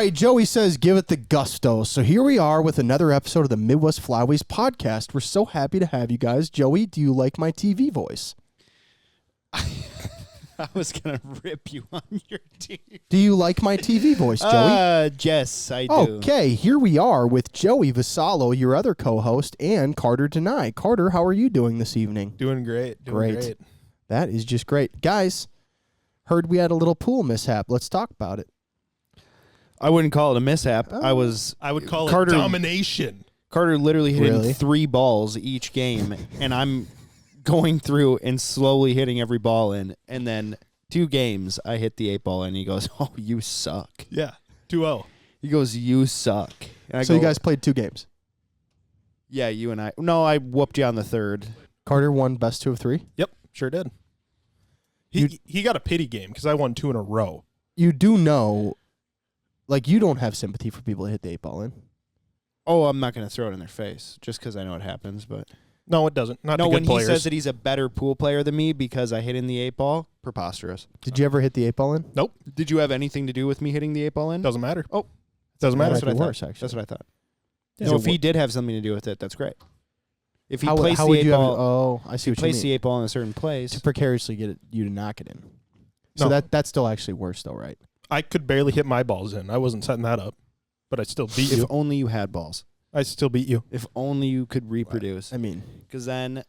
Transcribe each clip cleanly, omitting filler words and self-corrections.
right, Joey says give it the gusto. So here we are with another episode of the Midwest Flyways podcast. We're so happy to have you guys. Joey, do you like my TV voice? I was going to rip you on your teeth. Do you like my TV voice, Joey? Yes, I do. Okay, here we are with Joey Vassallo, your other co-host, and Carter Denai. Carter, how are you doing this evening? Doing great. Great. That is just great. Guys, heard we had a little pool mishap. Let's talk about it. I wouldn't call it a mishap. Oh. I would call it domination. Carter literally hitting Really? 3 balls each game, and I'm going through and slowly hitting every ball in. And then 2 games, I hit the 8 ball in, and he goes, "Oh, you suck." Yeah, 2-0. He goes, "You suck." And I So go, you guys played 2 games. Yeah, you and I. No, I whooped you on the 3rd. Carter won best 2 of 3. Yep, sure did. He got a pity game because I won 2 in a row. You do know, like, you don't have sympathy for people that hit the 8 ball in. Oh, I'm not going to throw it in their face just because I know it happens, but... No, it doesn't. Not No, to when good players. he says that he's a better pool player than me because I hit in the 8 ball, preposterous. Did you ever hit the 8 ball in? Nope, Did you have anything to do with me hitting the 8 ball in? doesn't matter. Oh. Doesn't matter. That's what I Might be thought. worse, actually. That's what I thought. Yeah. No, So if he did have something to do with it, that's great. If he How placed the would 8 you have? ball, Oh, I see what you placed the mean. 8 ball in a certain place. To precariously get you to knock it in. So No. that's still actually worse, though, right? I could barely hit my balls in. I wasn't setting that up, but I still beat If you. only you had balls. I still beat you. If only you could reproduce. I mean, Because then...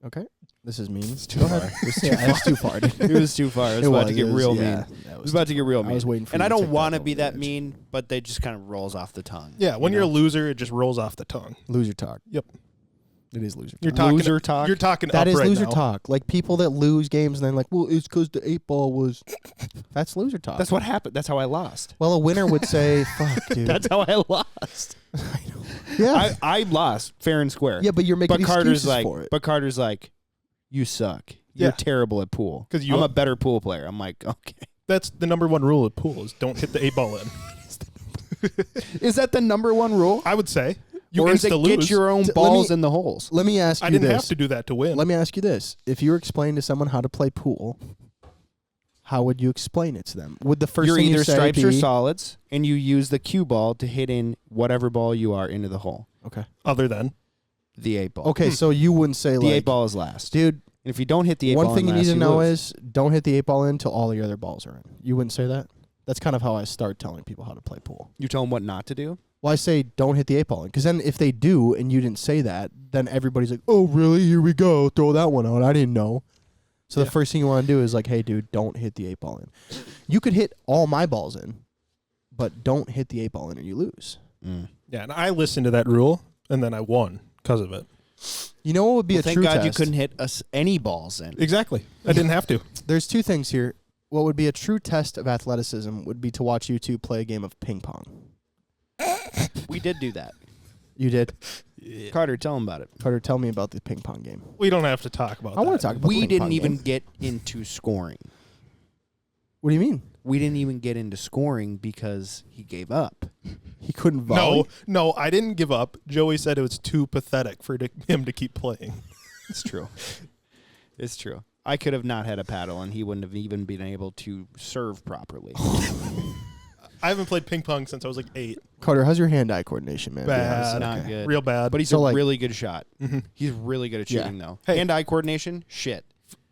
okay, this is mean. It's too Go far. ahead. That's too far. Dude. It was too far. It was about to get real mean. That It was about to get real mean. I was waiting for and you I to don't take want to that be over that the edge. mean, but they just kind of rolls off the tongue. Yeah, when you you're know? a loser, it just rolls off the tongue. Loser talk. Yep. It is loser You're talk. talking Loser talk? You're talking That up is right loser now. talk. Like people that lose games and then like, well, it's because the 8 ball was. That's loser talk. That's what happened. That's how I lost. Well, a winner would say, "Fuck, dude." That's how I lost. yeah. I lost fair and square. Yeah, but you're making but Carter's excuses like, for it. but Carter's like, you suck. You're Yeah. terrible at pool. 'Cause you I'm are- a better pool player. I'm like, okay. That's the number 1 rule of pool is don't hit the 8 ball in. Is that the number 1 rule? I would say. You Or is it insta-lose. get your own Let balls me- in the holes? Let me ask you I didn't this. have to do that to win. Let me ask you this. If you were explaining to someone how to play pool, how would you explain it to them? Would the first You're thing either you say stripes be, or solids, and you use the cue ball to hit in whatever ball you are into the hole. Okay. Other than. The 8 ball. Okay, so you wouldn't say The like 8 ball is last. dude, And if you don't hit the 8 one ball thing you in need last, to know lose. is don't hit the 8 ball in until all the other balls are in. You wouldn't say that? That's kind of how I start telling people how to play pool. You tell them what not to do? Well, I say don't hit the 8 ball in because then if they do and you didn't say that, then everybody's like, "Oh, really? Here we go. Throw that one out. I didn't know." So Yeah. the first thing you want to do is like, "Hey, dude, don't hit the 8 ball in." You could hit all my balls in, but don't hit the 8 ball in or you lose. Yeah, and I listened to that rule, and then I won because of it. You know what would be Well, a thank true God test? you couldn't hit us any balls in. Exactly. I didn't have to. There's 2 things here. What would be a true test of athleticism would be to watch you 2 play a game of ping pong. We did do that. You did? Carter, tell him about it. Carter, tell me about the ping pong game. We don't have to talk about that. I want to talk about the We ping didn't pong even game. get into scoring. What do you mean? We didn't even get into scoring because he gave up. He couldn't volley? No, I didn't give up. Joey said it was too pathetic for him to keep playing. It's true. It's true. I could have not had a paddle, and he wouldn't have even been able to serve properly. I haven't played ping pong since I was like 8. Carter, how's your hand-eye coordination, man? Be honest. Bad. Not Okay. good. Real bad. But he's So, a like- really good shot. Mhm. He's really good at Yeah. shooting, though. Hey. Hand-eye coordination, shit.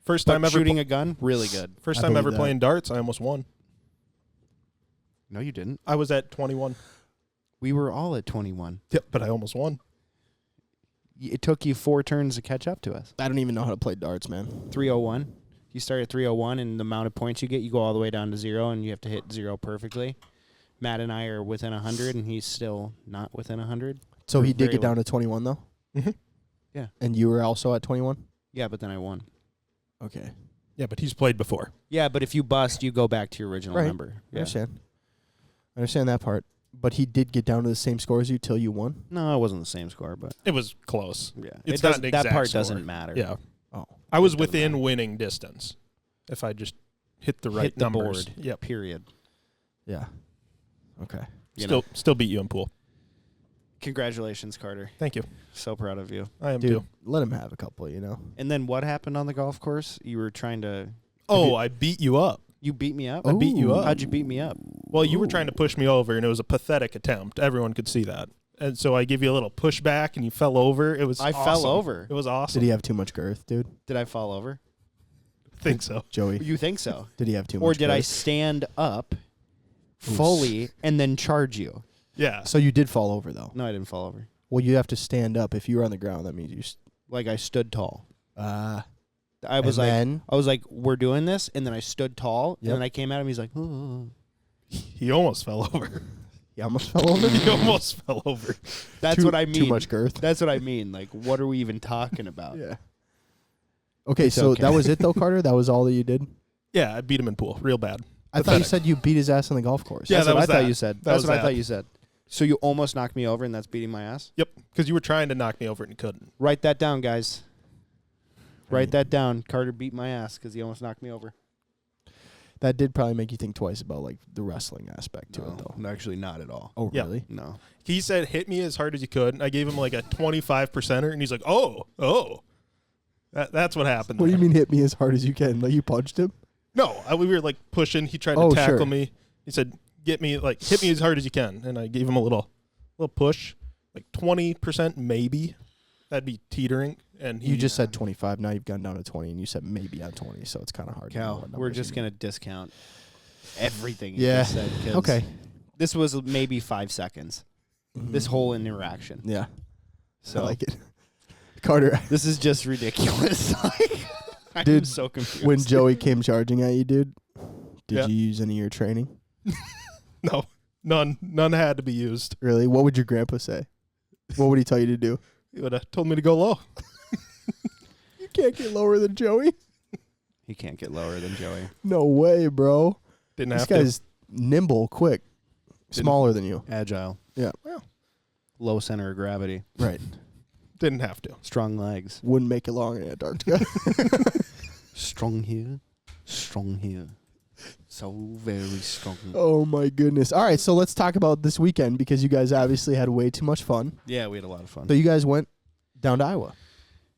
First But time ever shooting a gun, really good. first I time believe ever that. playing darts, I almost won. No, you didn't. I was at 21. We were all at 21. Yep, but I almost won. It took you 4 turns to catch up to us. I don't even know how to play darts, man. 301. You start at 301, and the amount of points you get, you go all the way down to 0, and you have to hit 0 perfectly. Matt and I are within 100, and he's still not within 100. So We're he did very get down to 21, though? Mm-hmm. Yeah. And you were also at 21? Yeah, but then I won. Okay. Yeah, but he's played before. Yeah, but if you bust, you go back to your original Right. number. I understand that part. But he did get down to the same score as you till you won? No, it wasn't the same score, but It was close. yeah, It's it not an that exact part score. doesn't matter. Yeah. Oh. I was It doesn't within matter. winning distance if I just hit the right Hit the numbers. board. Yep. Period. Yeah. Okay. You know. Still beat you in pool. Congratulations, Carter. Thank you. So proud of you. I am Dude, too. let him have a couple, you know? And then what happened on the golf course? You were trying to. Oh, I beat you up. You beat me up. I beat you Ooh. up. How'd you beat me up? Well, you were trying to push me over, and it was a pathetic attempt. Everyone could see that. And so I give you a little pushback, and you fell over. It was I awesome. fell over. It was awesome. Did he have too much girth, dude? Did I fall over? I think so. Joey, You think so? did he have too much Or did I girth? stand up fully and then charge you? Yeah. So you did fall over, though. No, I didn't fall over. Well, you have to stand up. If you were on the ground, that means you... Like I stood tall. Ah. I was and like, we're doing this, and then I stood tall, Yep. and then I came at him. He's like, oh. He almost fell over. He almost fell over? He almost fell over. That's what I mean. Too much girth. That's what I mean. Like, what are we even talking about? Yeah. Okay, It's so okay. that was it, though, Carter? That was all that you did? Yeah, I beat him in pool real bad. I thought you Pathetic. said you beat his ass on the golf course. Yeah, That's that what was I thought that. you said. That That's was what I that. thought you said. So you almost knocked me over, and that's beating my ass? Yep, because you were trying to knock me over and you couldn't. Write that down, guys. Write that down. Carter beat my ass because he almost knocked me over. That did probably make you think twice about, like, the wrestling aspect to it, though. No, actually not at all. Oh, Yeah. really? No. He said, hit me as hard as you could. And I gave him like a 25%er, and he's like, oh. That's what happened. What do you there. mean hit me as hard as you can? Like, you punched him? No, we were like pushing. He tried to Oh, tackle sure. me. He said, hit me as hard as you can. And I gave him a little push, like 20% maybe. That'd be teetering. And he You just said 25. Now you've gone down to 20, and you said maybe on 20, so it's kind of hard to know Cal, what we're numbers just you going to discount everything you Yeah. just said. 'Cause Okay. This was maybe 5 seconds. This whole interaction. Yeah. So I like it. Carter, this is just ridiculous. I'm Dude, so confused. when Joey came charging at you, dude, did Yeah. you use any of your training? No, none had to be used. Really? What would your grandpa say? What would he tell you to do? He would have told me to go low. You can't get lower than Joey. He can't get lower than Joey. No way, bro. Didn't This have guy's nimble, quick, smaller than you. Agile. Yeah. Low center of gravity. Right. to. Didn't have to. Strong legs. Wouldn't make it long in Antarctica. Strong here. Strong here. So very strong. Oh my goodness. All right, so let's talk about this weekend because you guys obviously had way too much fun. Yeah, we had a lot of fun. So you guys went down to Iowa.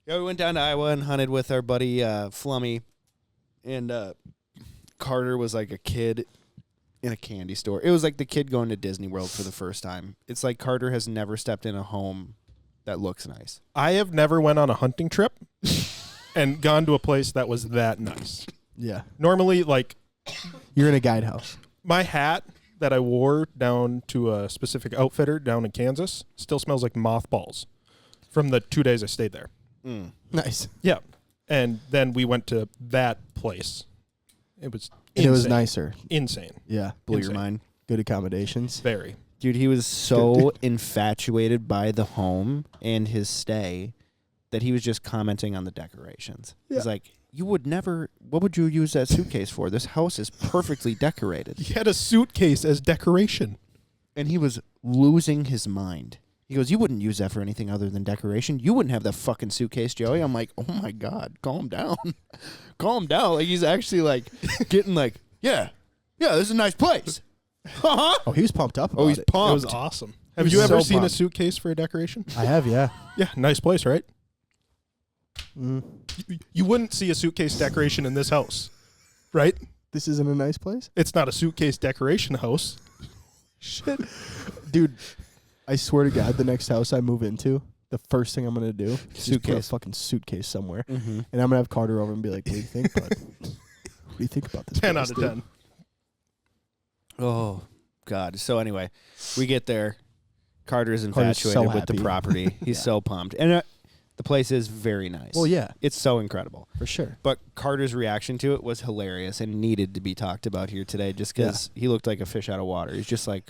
Yeah, we went down to Iowa and hunted with our buddy Flummy. And Carter was like a kid in a candy store. It was like the kid going to Disney World for the first time. It's like Carter has never stepped in a home that looks nice. I have never went on a hunting trip and gone to a place that was that nice. Yeah. Normally, like, You're in a guide house. my hat that I wore down to a specific outfitter down in Kansas still smells like mothballs from the 2 days I stayed there. Nice. Yeah. And then we went to that place. It was And it was insane. nicer. Insane. Yeah. Blew your Insane. mind. Good accommodations. Very. Dude, he was so infatuated by the home and his stay that he was just commenting on the decorations. Yeah. He's like, you would never, what would you use that suitcase for? This house is perfectly decorated. He had a suitcase as decoration. And he was losing his mind. He goes, you wouldn't use that for anything other than decoration. You wouldn't have that fucking suitcase, Joey. I'm like, oh my God, calm down. Calm down. Like, he's actually like getting like, yeah, this is a nice place. Uh-huh. Oh, he was pumped up about Oh, he's it. pumped. It was awesome. Have was you ever so seen a pumped. suitcase for a decoration? I have, yeah. Yeah, nice place, right? Mm. You wouldn't see a suitcase decoration in this house, right? This isn't a nice place? It's not a suitcase decoration house. Shit. Dude, I swear to God, the next house I move into, the first thing I'm going to do is just put a Suitcase. fucking suitcase somewhere. Mm-hmm. And I'm going to have Carter over and be like, what do you think, bud? What do you think about this 10 place, out of dude? 10. Oh, God. So anyway, we get there. Carter's Carter's so infatuated with the happy. property. He's so pumped. And the place is very nice. Well, yeah, It's so incredible. for sure. But Carter's reaction to it was hilarious and needed to be talked about here today just because he looked like a fish out of water. He's just like,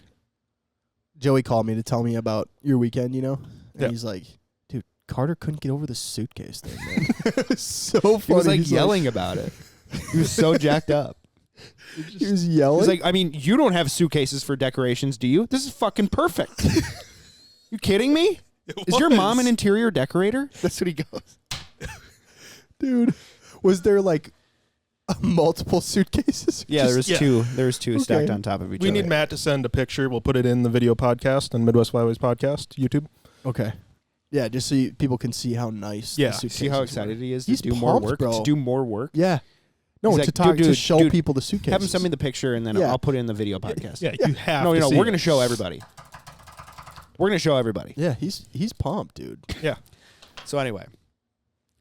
Joey called me to tell me about your weekend, you know? And Yeah. he's like, dude, Carter couldn't get over the suitcase thing, man. It's so funny. he was like He's yelling about it. He was so jacked up. He was yelling? He's like, I mean, you don't have suitcases for decorations, do you? This is fucking perfect. You kidding me? Is your mom an interior decorator? That's what he goes. dude, was there like multiple suitcases? Yeah, there was yeah. two. There was two Okay. stacked on top of each We other. need Matt to send a picture. We'll put it in the video podcast on Midwest Flyways podcast, YouTube. Okay. Yeah, just so people can see how nice Yeah. the suitcases See how were. excited he is He's to do more pumped, work? bro. To do more work? Yeah. No, He's to like, to show dude, people the suitcases. have him send me the picture, and then Yeah. I'll put it in the video podcast. Yeah, you have No, to see we're it. going to show everybody. We're going to show everybody. Yeah, he's pumped, dude. Yeah. So anyway,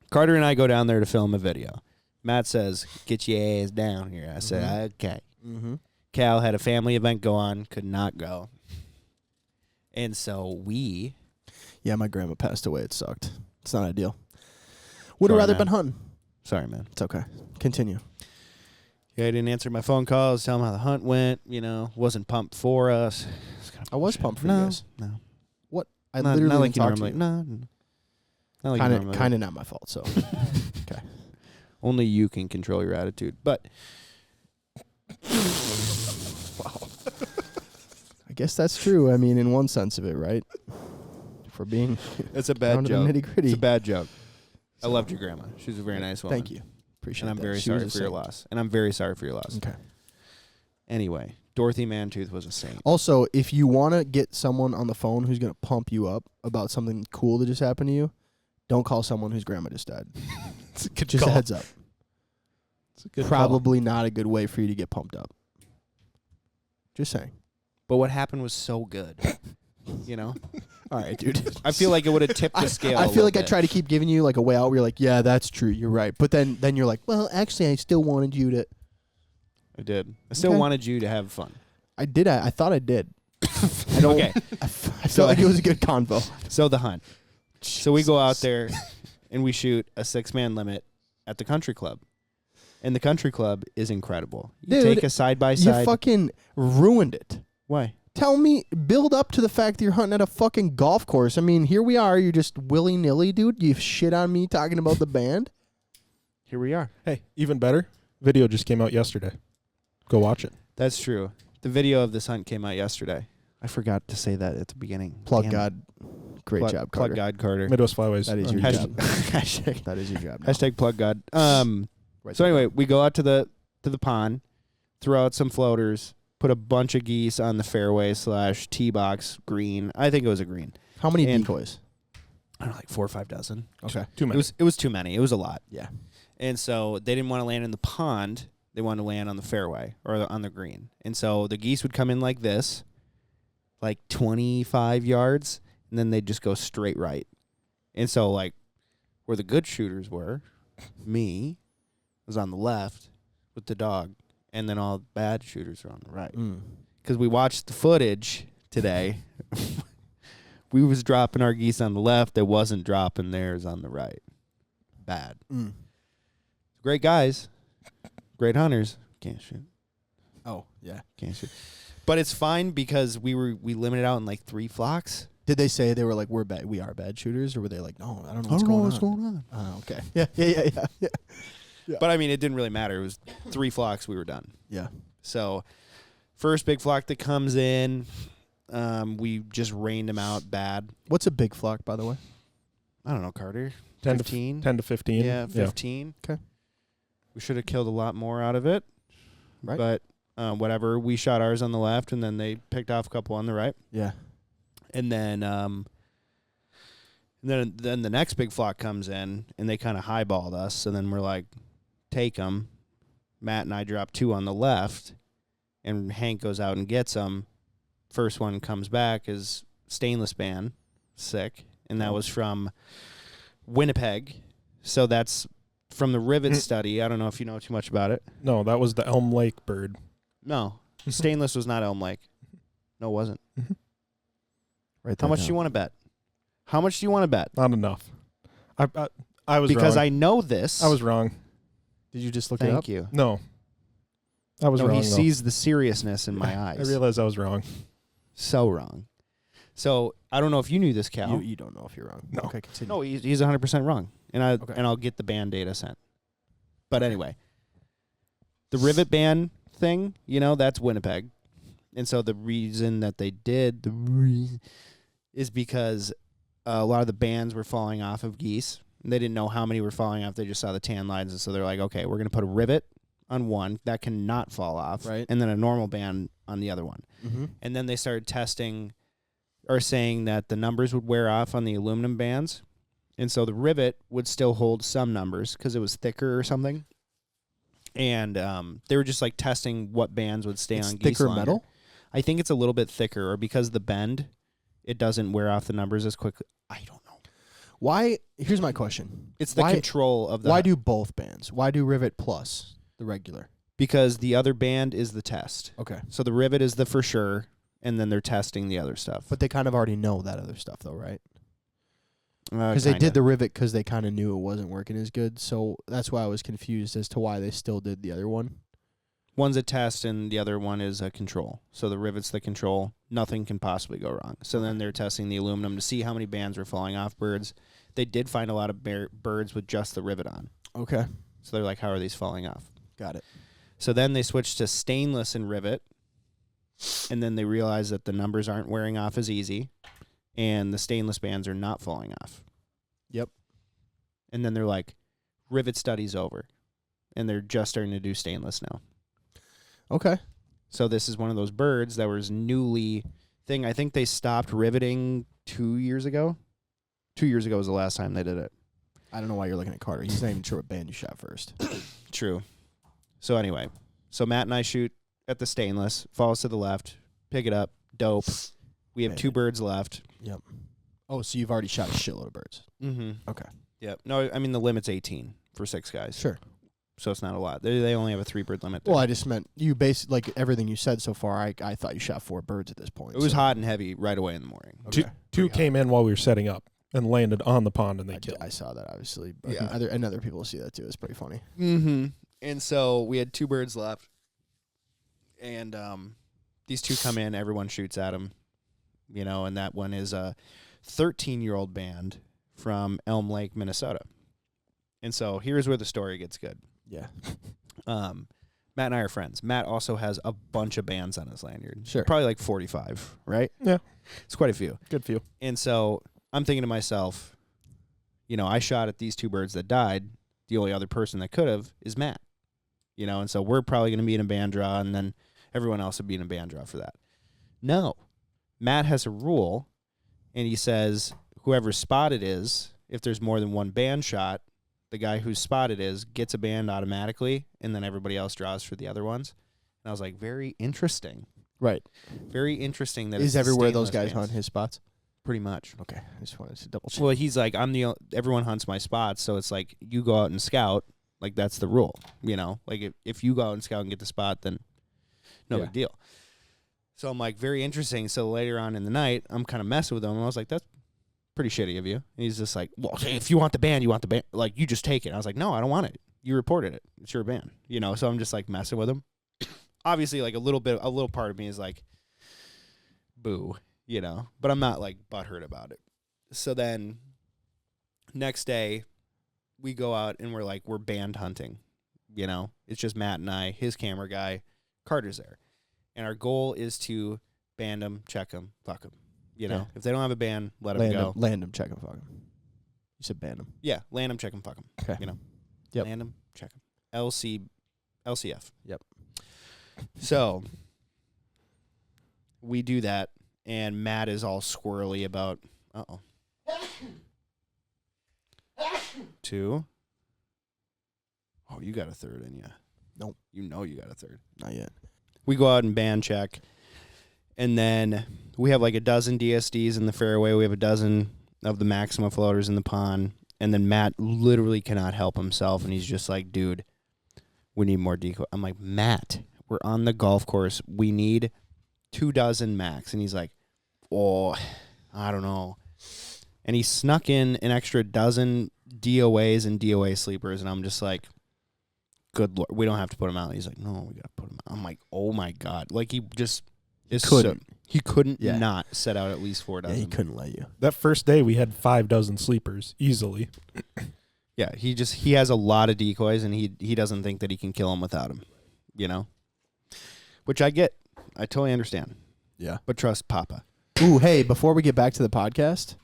Carter and I go down there to film a video. Matt says, "Get your ass down here." I said, "Okay." Mm-hmm. Cal had a family event go on, could not go. And so Yeah, my grandma passed away. It sucked. It's not ideal. Would have Sorry, rather man. been hunting. Sorry, man. It's okay. Continue. Yeah, I didn't answer my phone calls, tell him how the hunt went, wasn't pumped for us. I was pumped for you No, guys. no. What? I Not literally like didn't you talk to normally. you. No. Not like you normally do. Kind of not my fault. So, okay. Only you can control your attitude. But I guess that's true. I mean, in one sense of it, right? For being it's a down bad to the joke. nitty-gritty. It's a bad joke. I loved your grandma. She was a very nice woman. Thank you. Appreciate And I'm that. very She was sorry a for your saint. loss. And I'm very sorry for your loss. Okay. Anyway, Dorothy Mantooth was a saint. Also, if you want to get someone on the phone who's going to pump you up about something cool that just happened to you, don't call someone whose grandma just died. It's a good Just call. a heads up. It's a good Probably not a good way for you to get pumped up. Just saying. But what happened was so good. All right, dude. I feel like it would have tipped the scale. I feel like I try to keep giving you like a way out where you're like, yeah, that's true. You're right. But then you're like, well, actually, I still wanted you to. I did. I still Okay. wanted you to have fun. I did. I thought I did. I don't. Okay. I felt like it was a good convo. So the hunt. So we go out there and we shoot a 6-man limit at the country club. And the country club is incredible. You Dude, take a side by You side. fucking ruined it. Why? Tell me, build up to the fact that you're hunting at a fucking golf course. I mean, here we are. You're just willy-nilly, dude. You shit on me talking about the band. Here we are. Hey, even better. Video just came out yesterday. Go watch it. That's true. The video of this hunt came out yesterday. I forgot to say that at the beginning. Plug Damn it. God. Great Plug, job, Plug Carter. God Carter. Midwest Flyways. That is on your YouTube. job. Hashtag, That is your job now. hashtag plug God. Right So there. anyway, we go out to the pond, throw out some floaters, put a bunch of geese on the fairway / tee box green. I think it was a green. How many and- decoys? I don't know, like 4 or 5 dozen. Okay. Too many. It was too many. It was a lot. Yeah. And so they didn't want to land in the pond. They wanted to land on the fairway or on the green. And so the geese would come in like this, like 25 yards, and then they'd just go straight right. And so, like, where the good shooters were, me was on the left with the dog, and then all the bad shooters were on the right. Mm. Because we watched the footage today. We was dropping our geese on the left. They wasn't dropping theirs on the right. Bad. Mm. Great guys. Great hunters. Can't shoot. Oh, yeah. Can't shoot. But it's fine because we limited out in like 3 flocks. Did they say they were like, we are bad shooters? Or were they like, no, I don't know what's going on? Oh, okay. Yeah. But I mean, it didn't really matter. It was 3 flocks. We were done. Yeah. So first big flock that comes in, we just rained them out bad. What's a big flock, by the way? I don't know, Carter. 10 15? 10 to 15. Yeah, 15. Okay. We should have killed a lot more out of it. Right. But whatever. We shot ours on the left, and then they picked off a couple on the right. Yeah. And then then the next big flock comes in, and they kind of highballed us. So then we're like, take them. Matt and I drop 2 on the left, and Hank goes out and gets them. First one comes back is stainless band, sick, and that was from Winnipeg. So that's from the rivet study. I don't know if you know too much about it. No, that was the Elm Lake bird. No, stainless was not Elm Lake. No, it wasn't. Right. How much do you want to bet? How much do you want to bet? Not enough. I was Because wrong. I know this. I was wrong. Did you just look it up? Thank you. No. I was No, wrong. he though. sees the seriousness in my eyes. I realized I was wrong. So wrong. So I don't know if you knew this, Cal. You don't know if you're wrong. No. Okay, continue. No, he's 100% wrong, and Okay. I'll get the band data sent. But anyway, the rivet band thing, that's Winnipeg, and so the reason that they did is because a lot of the bands were falling off of geese. And they didn't know how many were falling off. They just saw the tan lines, and so they're like, okay, we're gonna put a rivet on one that cannot fall off, Right. and then a normal band on the other one. Mm-hmm. And then they started testing or saying that the numbers would wear off on the aluminum bands. And so the rivet would still hold some numbers because it was thicker or something. And they were just like testing what bands would stay It's on geese thicker longer. metal? I think it's a little bit thicker, or because of the bend, it doesn't wear off the numbers as quickly. I don't know. Why? Here's my question. It's the control of the. Why do both bands? Why do Rivet Plus, the regular? Because the other band is the test. Okay. So the Rivet is the for sure, and then they're testing the other stuff. But they kind of already know that other stuff, though, right? Because they did the Rivet because they kind of knew it wasn't working as good. So that's why I was confused as to why they still did the other one. One's a test, and the other one is a control. So the Rivet's the control. Nothing can possibly go wrong. So then they're testing the aluminum to see how many bands were falling off birds. They did find a lot of birds with just the Rivet on. Okay. So they're like, how are these falling off? Got it. So then they switched to stainless and Rivet, and then they realized that the numbers aren't wearing off as easy, and the stainless bands are not falling off. Yep. And then they're like, Rivet study's over, and they're just starting to do stainless now. Okay. So this is one of those birds that was newly thing. I think they stopped riveting 2 years ago. 2 years ago was the last time they did it. I don't know why you're looking at Carter. He's not even sure what band you shot first. True. So anyway, so Matt and I shoot at the stainless, falls to the left, pick it up, dope. We have 2 birds left. Yep. Oh, so you've already shot a shitload of birds. Mm-hmm. Okay. Yep. No, I mean the limit's 18 for 6 guys. Sure. So it's not a lot. They only have a 3-bird limit there. Well, I just meant you basically, like everything you said so far, I thought you shot 4 birds at this point. It was hot and heavy right away in the morning. Okay. Two came in while we were setting up and landed on the pond, and they killed. I saw that, obviously. But Yeah. other people see that, too. It's pretty funny. Mm-hmm. And so we had 2 birds left. And these 2 come in. Everyone shoots at them. And that one is a 13-year-old band from Elm Lake, Minnesota. And so here's where the story gets good. Yeah. Matt and I are friends. Matt also has a bunch of bands on his lanyard. Sure. Probably like 45, right? Yeah. It's quite a few. Good few. And so I'm thinking to myself, I shot at these 2 birds that died. The only other person that could have is Matt. And so we're probably going to be in a band draw, and then everyone else would be in a band draw for that. No. Matt has a rule, and he says whoever's spot it is, if there's more than one band shot, the guy whose spot it is gets a band automatically, and then everybody else draws for the other ones. And I was like, very interesting. Right. Very interesting. That Is it's everywhere those stainless guys bands. hunt his spots? Pretty much. Okay. I just wanted to double check. Well, he's like, everyone hunts my spots, so it's like you go out and scout, like that's the rule, Like if you go out and scout and get the spot, then no big deal. So I'm like, very interesting. So later on in the night, I'm kind of messing with him, and I was like, that's pretty shitty of you. And he's just like, well, if you want the band, you want the band. Like, you just take it. I was like, no, I don't want it. You reported it. It's your band. So I'm just like messing with him. Obviously, like a little part of me is like, boo, but I'm not like butthurt about it. So then next day we go out and we're band hunting, it's just Matt and I, his camera guy, Carter's there. And our goal is to band them, check them, fuck them. If they don't have a band, let them go. Land them, check them, fuck them. You said ban them. Yeah, land them, check them, fuck them. Okay. Yep. Land them, check them. LCF. Yep. So we do that, and Matt is all squirrely about, 2. Oh, you got a third in you. Nope. You got a third. Not yet. We go out and band check, and then we have like a dozen DSDs in the fairway. We have a dozen of the Maxima floaters in the pond, and then Matt literally cannot help himself, and he's just like, dude, we need more decoy. I'm like, Matt, we're on the golf course. We need 24 max. And he's like, oh, I don't know. And he snuck in an extra dozen DOAs and DOA sleepers, and I'm just like, good Lord, we don't have to put him out. He's like, no, we got to put him out. I'm like, oh, my God. Like, he just is couldn't. He couldn't Yeah. not set out at least 4 dozen. Yeah, he couldn't let you. That first day, we had 5 dozen sleepers easily. Yeah, he has a lot of decoys, and he doesn't think that he can kill them without him, Which I get. I totally understand. Yeah. But trust Papa. Ooh, hey, before we get back to the podcast,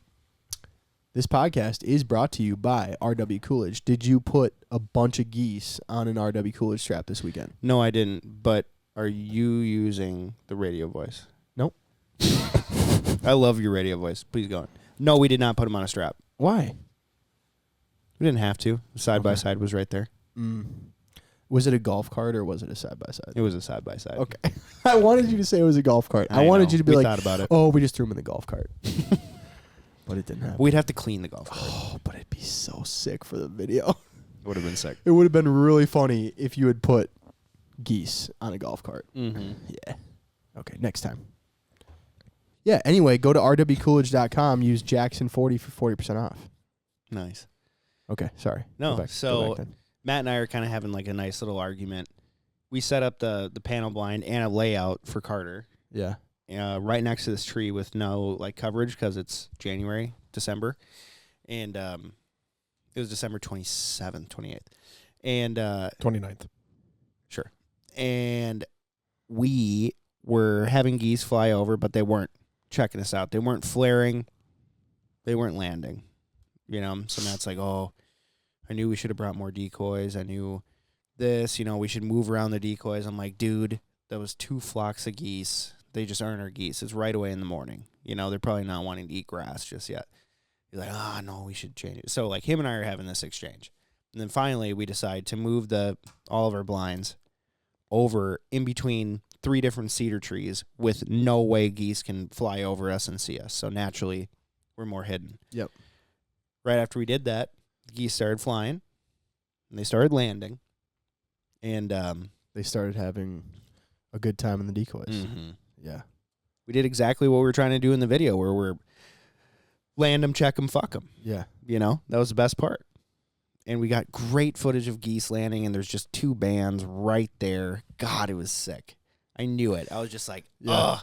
this podcast is brought to you by RW Coolidge. Did you put a bunch of geese on an RW Coolidge strap this weekend? No, I didn't. But are you using the radio voice? Nope. I love your radio voice. Please go on. No, we did not put him on a strap. Why? We didn't have to. Side by side was right there. Was it a golf cart or was it a side-by-side? It was a side-by-side. Okay. I wanted you to say it was a golf cart. I wanted know. you to be We like, thought about it. oh, we just threw him in the golf cart. But it didn't happen. We'd have to clean the golf cart. Oh, but it'd be so sick for the video. Would have been sick. It would have been really funny if you had put geese on a golf cart. Mm-hmm. Yeah. Okay, next time. Yeah, anyway, go to rwcoolidge.com, use Jackson40 for 40% off. Nice. Okay, sorry. No, Go back then. Matt and I are kind of having like a nice little argument. We set up the panel blind and a layout for Carter Yeah. right next to this tree with no like coverage because it's December. And it was December 27th, 28th. And 29th. Sure. And we were having geese fly over, but they weren't checking us out. They weren't flaring. They weren't landing. You know, so Matt's like, oh, I knew we should have brought more decoys. I knew this, we should move around the decoys. I'm like, dude, that was 2 flocks of geese. They just aren't our geese. It's right away in the morning. They're probably not wanting to eat grass just yet. He's like, no, we should change it. So, like, him and I are having this exchange. And then finally we decide to move all of our blinds over in between 3 different cedar trees with no way geese can fly over us and see us. So, naturally, we're more hidden. Yep. Right after we did that, geese started flying, and they started landing, and They started having a good time in the decoys. mm-hmm. Yeah. We did exactly what we were trying to do in the video, where we're land them, check them, fuck them. Yeah. That was the best part. And we got great footage of geese landing, and there's just 2 bands right there. God, it was sick. I knew it. I was just like, ugh.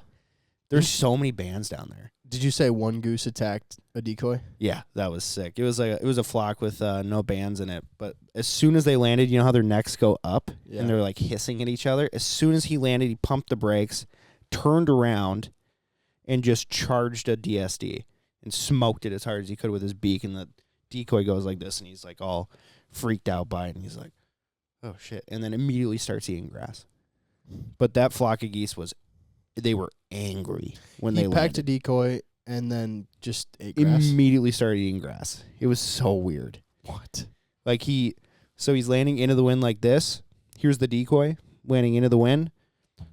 There's so many bands down there. Did you say one goose attacked a decoy? Yeah, that was sick. It was a flock with no bands in it. But as soon as they landed, you know how their necks go up Yeah. and they're like hissing at each other? As soon as he landed, he pumped the brakes, turned around, and just charged a DSD and smoked it as hard as he could with his beak. And the decoy goes like this, and he's like all freaked out by it. And he's like, oh, shit. And then immediately starts eating grass. But that flock of geese they were angry when they He landed. packed a decoy and then just ate grass. Immediately started eating grass. It was so weird. What? Like he's landing into the wind like this. Here's the decoy landing into the wind.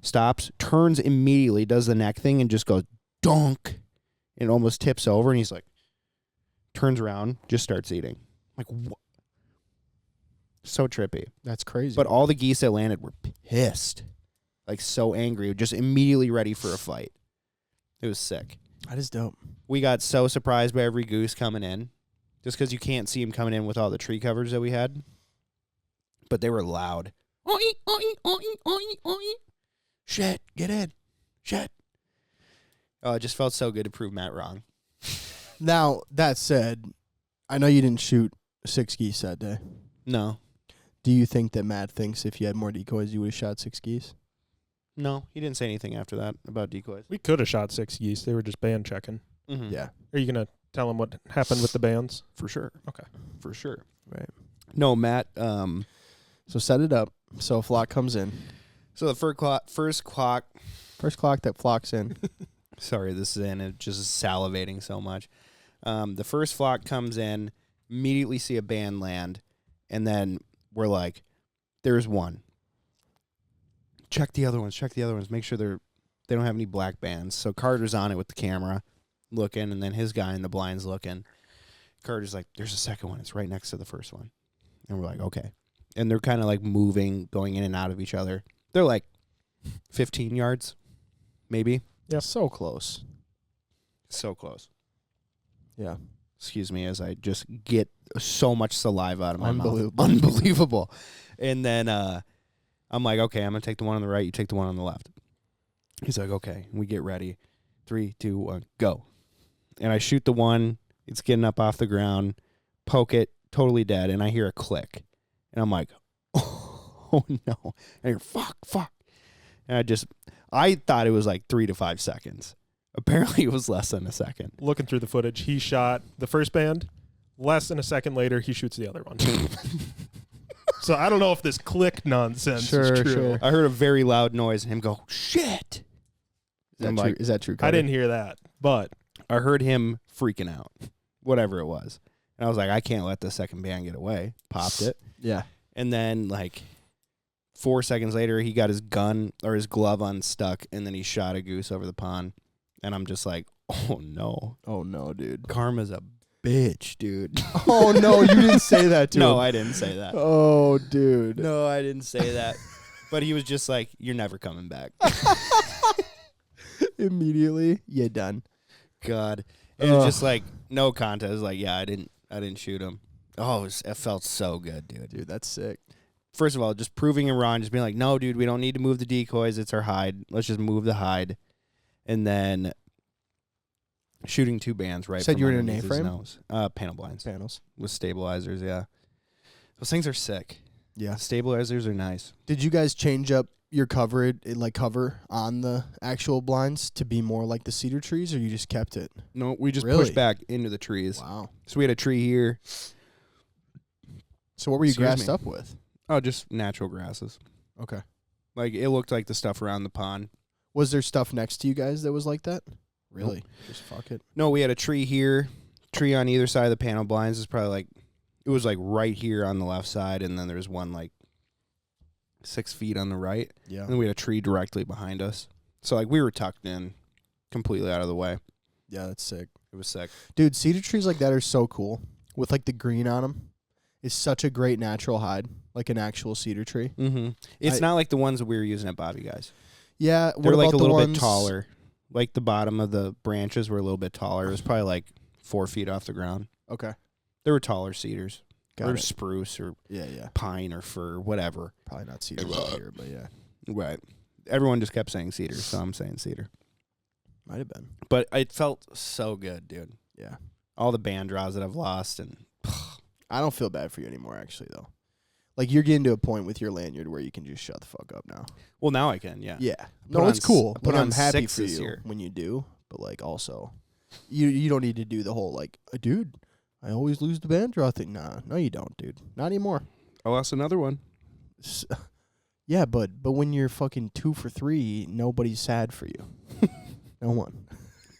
Stops, turns immediately, does the neck thing, and just goes donk. And almost tips over, and he's like, turns around, just starts eating. Like, what? So trippy. That's crazy. But all the geese that landed were pissed. Like, so angry. Just immediately ready for a fight. It was sick. That is dope. We got so surprised by every goose coming in. Just because you can't see them coming in with all the tree covers that we had. But they were loud. Oi, oi, oi, oi, oi. Shit, get in. Shit. Oh, it just felt so good to prove Matt wrong. Now, that said, I know you didn't shoot 6 geese that day. No. Do you think that Matt thinks if you had more decoys, you would have shot 6 geese? No, he didn't say anything after that about decoys. We could have shot 6 geese. They were just band checking. Mm-hmm. Yeah. Are you going to tell them what happened with the bands? For sure. Okay. For sure. Right. No, Matt, So set it up. So a flock comes in. so the first clock. First clock that flocks in. Sorry, this is in. It just is salivating so much. The first flock comes in, immediately see a band land, and then we're like, there's one. Check the other ones. Make sure they don't have any black bands. So Carter's on it with the camera, looking, and then his guy in the blind's looking. Carter's like, there's a second one. It's right next to the first one. And we're like, okay. And they're kind of like moving, going in and out of each other. They're like 15 yards, maybe. Yeah. So close. So close. Yeah. Excuse me, as I just get so much saliva out of my mouth. Unbelievable. Unbelievable. And then I'm like, okay, I'm going to take the one on the right. You take the one on the left. He's like, okay. We get ready. 3, 2, 1, go. And I shoot the one. It's getting up off the ground. Poke it. Totally dead. And I hear a click. And I'm like, oh, no. And I hear, fuck. And I thought it was like 3 to 5 seconds. Apparently it was less than a second. Looking through the footage, he shot the first band. Less than a second later, he shoots the other one. So I don't know if this click nonsense is true. Sure. I heard a very loud noise and him go, shit. Is that true? I Carter? didn't hear that, but I heard him freaking out, whatever it was. And I was like, I can't let the second band get away. Popped it. Yeah. And then, like, 4 seconds later, he got his gun or his glove unstuck, and then he shot a goose over the pond. And I'm just like, oh, no. Oh, no, dude. Karma's a bitch, dude. Oh, no, you didn't say that to him. No, I didn't say that. Oh, dude. No, I didn't say that. But he was just like, you're never coming back. Immediately, yeah, done. God. It was just like, no contest. It was like, yeah, I didn't shoot him. Oh, it felt so good, dude. Dude, that's sick. First of all, just proving him wrong, just being like, no, dude, we don't need to move the decoys. It's our hide. Let's just move the hide. And then shooting 2 bands right Said from you were in an underneath his A-frame? nose. Panel blinds. Panels. With stabilizers, yeah. Those things are sick. Yeah. Stabilizers are nice. Did you guys change up your cover on the actual blinds to be more like the cedar trees, or you just kept it? No, we just Really? pushed back into the trees. Wow. So we had a tree here. So what were you Excuse grassed me. up with? Oh, just natural grasses. Okay. Like, it looked like the stuff around the pond. Was there stuff next to you guys that was like that? Really? Nope. Just fuck it. No, we had a tree here. Tree on either side of the panel blinds is probably like, it was like right here on the left side, and then there's one like 6 feet on the right. Yeah. And then we had a tree directly behind us. So, like, we were tucked in completely out of the way. Yeah, that's sick. It was sick. Dude, cedar trees like that are so cool. With like the green on them. It's such a great natural hide, like an actual cedar tree. Mm-hmm. It's not like the ones that we were using at Bobby Guys. Yeah, They're what like about a the little ones, bit taller. Like the bottom of the branches were a little bit taller. It was probably like 4 feet off the ground. Okay. There were taller cedars. Got or it. spruce or Yeah. pine or fir, whatever. Probably not cedar right here, but yeah. Right. Everyone just kept saying cedar, so I'm saying cedar. Might have been. But it felt so good, dude. Yeah. All the band draws that I've lost, and I don't feel bad for you anymore, actually, though. Like, you're getting to a point with your lanyard where you can just shut the fuck up now. well, now I can, yeah. Yeah. put No, it's on cool. I put Like, on I'm happy 6 for this you year. when you do, but, like, also, you don't need to do the whole, like, dude, I always lose the band draw thing. Nah, no, you don't, dude. Not anymore. I lost another one. Yeah, but when you're fucking 2 for 3, nobody's sad for you. No one.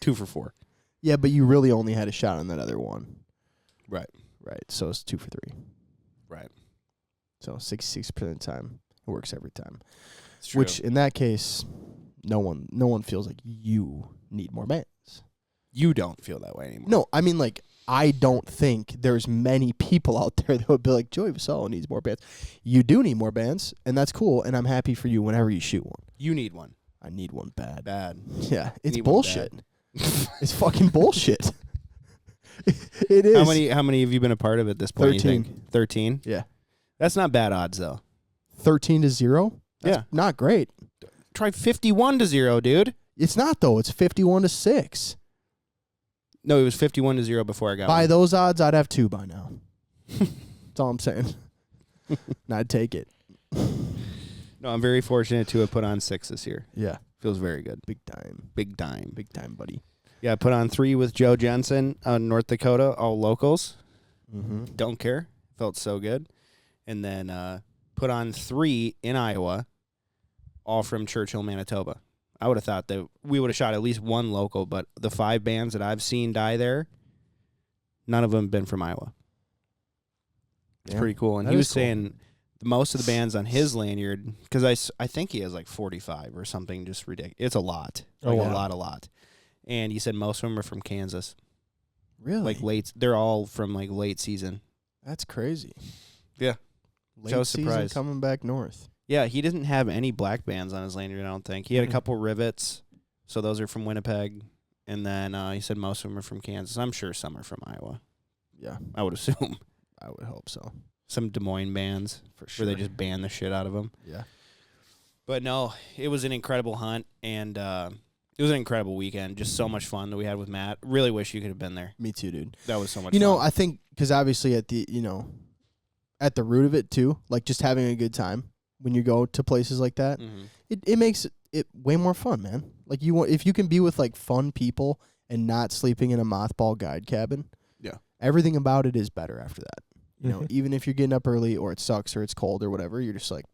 2 for 4. Yeah, but you really only had a shot on that other one. Right. Right. So it's 2 for 3. Right. So 66% of the time, it works every time. It's true. Which in that case, no one feels like you need more bands. you don't feel that way anymore. No, I mean, like, I don't think there's many people out there that would be like, Joey Vasello needs more bands. You do need more bands, and that's cool, and I'm happy for you whenever you shoot one. You need one. I need one bad. Bad. Yeah, it's Need one bullshit. It's fucking bullshit. It is. How many have you been a part of at this point? 13. 13? Yeah. That's not bad odds, though. 13-0? That's Yeah. not great. Try 51-0, dude. It's not, though. It's 51-6. No, it was 51-0 before I got By one. those odds, I'd have 2 by now. That's all I'm saying. And I'd take it. No, I'm very fortunate to have put on 6 this year. Yeah. Feels very good. Big time. Big time. Big time, buddy. Yeah, I put on 3 with Joe Jensen out in North Dakota, all locals. Mm-hmm. Don't care. Felt so good. And then put on 3 in Iowa, all from Churchill, Manitoba. I would have thought that we would have shot at least one local, but the 5 bands that I've seen die there, none of them have been from Iowa. It's Yeah, pretty cool. And that he was is cool. saying most of the bands on his lanyard, because I think he has like 45 or something, just ridiculous. It's a lot. Oh, Like wow. a lot. And he said most of them are from Kansas. Really? Like late, they're all from like late season. That's crazy. Yeah. Late I was season surprised. coming back north. Yeah, he didn't have any black bands on his lanyard, I don't think. He had a couple rivets, so those are from Winnipeg. And then he said most of them are from Kansas. I'm sure some are from Iowa. Yeah, I would assume. I would hope so. Some Des Moines bands For sure. where they just ban the shit out of them. Yeah. But no, it was an incredible hunt, and it was an incredible weekend. Just so much fun that we had with Matt. Really wish you could have been there. Me too, dude. That was so much You know, fun. I think because obviously at the root of it too, like just having a good time when you go to places like that, it makes it way more fun, man. Like if you can be with like fun people and not sleeping in a mothball guide cabin, Yeah. everything about it is better after that. You know, even if you're getting up early or it sucks or it's cold or whatever, you're just like,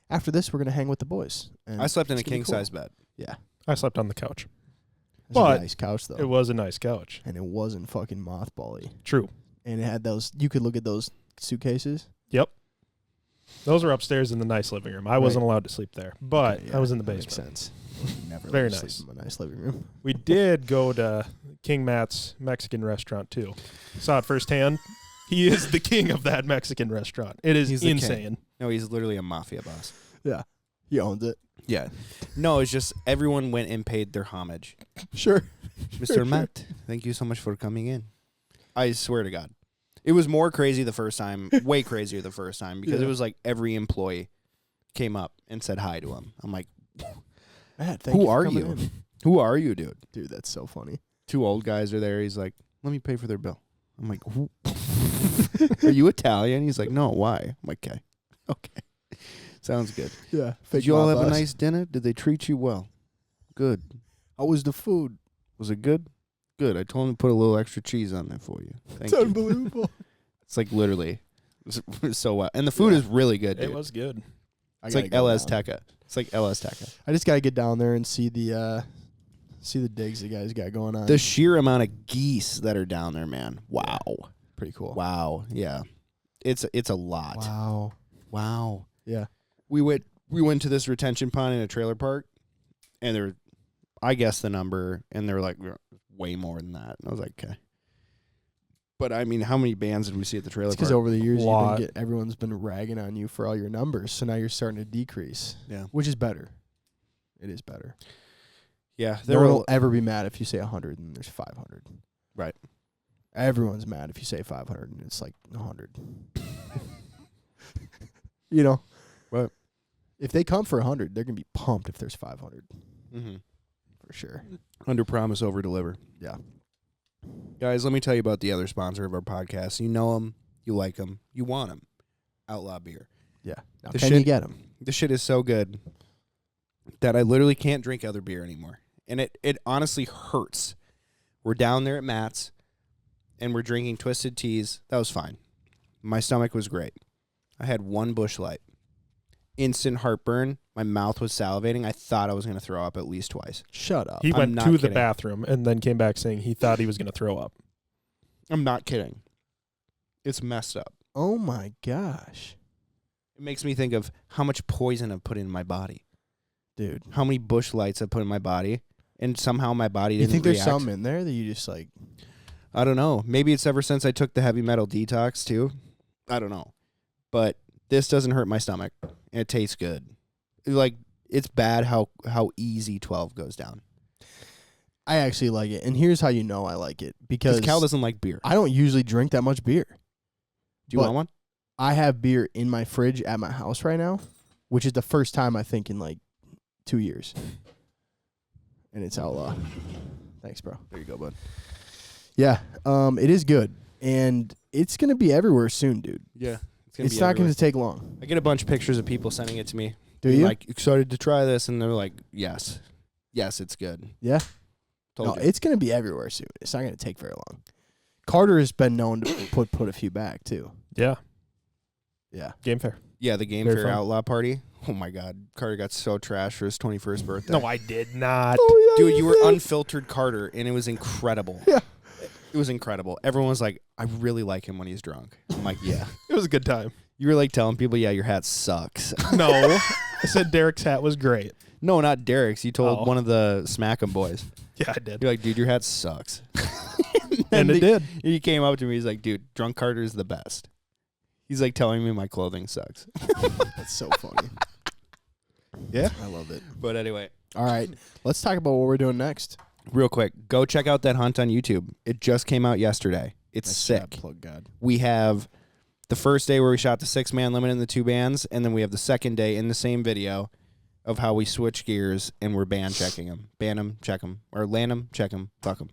after this we're gonna hang with the boys. And I slept in a it's gonna be king size bed. Yeah, I slept on the couch. it's a But nice couch though, It was a nice couch. and it wasn't fucking mothbally. True. And it had those. You could look at those suitcases. Yep. Those were upstairs in the nice living room. I wasn't allowed to sleep there, but Okay, yeah, I was in the that makes basement. sense. Never Very let me sleep nice. in my nice living room. We did go to King Matt's Mexican restaurant too. Saw it firsthand. He is the king of that Mexican restaurant. It is He's the king. insane. No, he's literally a mafia boss. Yeah, he owns it. Yeah. No, it's just everyone went and paid their homage. Sure. Mr. Matt, thank you so much for coming in. I swear to God. It was more crazy the first time, way crazier the first time, because it was like every employee came up and said hi to him. I'm like, Matt, who are you? Who are you, dude? Dude, that's so funny. 2 old guys are there. He's like, let me pay for their bill. I'm like, who? Are you Italian? He's like, no, why? I'm like, okay. Okay. Sounds good. Yeah. Did you all have a nice dinner? Did they treat you well? Good. How was the food? Was it good? Good. I told him to put a little extra cheese on there for you. Thank It's you. unbelievable. It's like literally so well. And the food is really good, dude. It was good. It's like El Azteca. It's like El Azteca. I just gotta get down there and see the digs the guys got going on. The sheer amount of geese that are down there, man. Wow. Pretty cool. Wow. Yeah. It's a lot. Wow. Wow. Yeah. We went to this retention pond in a trailer park, and there, I guessed the number, and they were like way more than that. And I was like, okay. But I mean, how many bands did we see at the trailer It's park? because over the years Lot. everyone's been ragging on you for all your numbers, so now you're starting to decrease. Yeah. Which is better. It is better. Yeah. No one will ever be mad if you say 100 and there's 500. Right. Everyone's mad if you say 500 and it's like 100. You know? Right. If they come for 100, they're going to be pumped if there's 500. Mm-hmm. For sure. Under promise, over deliver. Yeah. Guys, let me tell you about the other sponsor of our podcast. You know them, you like them, you want them. Outlaw Beer. Yeah. Now, The can shit- you get them? This shit is so good that I literally can't drink other beer anymore. And it honestly hurts. We're down there at Matt's, and we're drinking Twisted Teas. That was fine. My stomach was great. I had 1 Busch Light. Instant heartburn. My mouth was salivating. I thought I was going to throw up at least twice. Shut up. He I'm went not to the kidding. bathroom and then came back saying he thought he was going to throw up. I'm not kidding. It's messed up. Oh, my gosh. It makes me think of how much poison I've put in my body. Dude. How many Busch Lights I've put in my body, and somehow my body You didn't think there's react. some in there that you just like... I don't know. Maybe it's ever since I took the heavy metal detox, too. I don't know. But this doesn't hurt my stomach, and it tastes good. Like, it's bad how easy 12 goes down. I actually like it. And here's how you know I like it. Because Cal doesn't like beer. I don't usually drink that much beer. Do you want one? I have beer in my fridge at my house right now, which is the first time I think in like 2 years. And it's Outlaw. Thanks, bro. There you go, bud. Yeah, it is good. And it's going to be everywhere soon, dude. Yeah. It's not going to take long. I get a bunch of pictures of people sending it to me. Do you? Like, excited to try this, and they're like, yes. Yes, it's good. Yeah? Told No, you. it's going to be everywhere soon. It's not going to take very long. Carter has been known to put a few back, too. Yeah. Yeah. Game fair. Yeah, the Game Very Fair fun. Outlaw Party. Oh, my God. Carter got so trashed for his 21st birthday. No, I did not. Dude, you were unfiltered Carter, and it was incredible. Yeah. It was incredible. Everyone was like, I really like him when he's drunk. I'm like, yeah. It was a good time. You were like telling people, yeah, your hat sucks. No. I said Derek's hat was great. No, not Derek's. You told Oh. one of the Smack 'em boys. Yeah, I did. You're like, dude, your hat sucks. And it did. He came up to me. He's like, dude, drunk Carter is the best. He's like telling me my clothing sucks. That's so funny. Yeah. I love it. But anyway, All right. Let's talk about what we're doing next. real quick, go check out that hunt on YouTube. It just came out yesterday. It's Nice sick. job, Plug God. We have the first day where we shot the 6-man limit in the 2 bands, and then we have the second day in the same video of how we switch gears and we're band checking them. Ban them, check them. Or land them, check them, fuck them.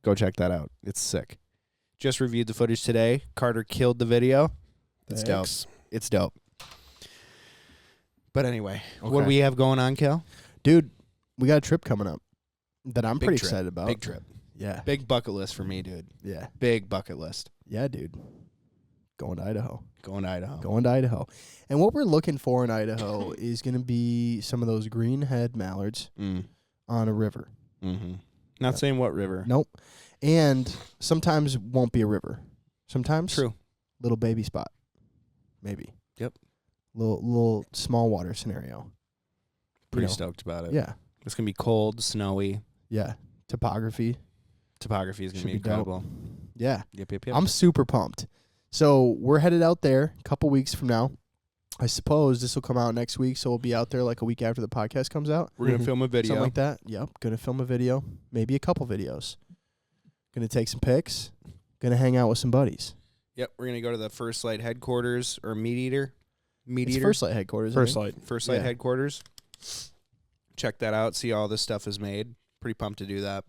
Go check that out. It's sick. Just reviewed the footage today. Carter killed the video. It's dope. Thanks. It's dope. But anyway, what do Okay. we have going on, Kel? Dude, we got a trip coming up that I'm Big pretty trip. excited about. Big trip. Yeah. Big bucket list for me, dude. Yeah. Big bucket list. Yeah, dude. Going to Idaho. Going to Idaho. Going to Idaho. And what we're looking for in Idaho is going to be some of those green-head mallards on a river. Mm-hmm. Not saying what river. Nope. And sometimes won't be a river. Sometimes True. little baby spot. Maybe. Yep. Little small water scenario. Pretty stoked about it. Yeah. It's going to be cold, snowy. Yeah. Topography is going to should be incredible. dope. Yeah. Yep. I'm super pumped. So we're headed out there a couple weeks from now. I suppose this will come out next week, so we'll be out there like a week after the podcast comes out. We're going to film a video. Something like that. Yep. Going to film a video. Maybe a couple videos. Going to take some pics. Going to hang out with some buddies. Yep. We're going to go to the First Light headquarters or Meat Eater. It's First Light headquarters. First Light headquarters. Check that out. See all this stuff is made. Pretty pumped to do that.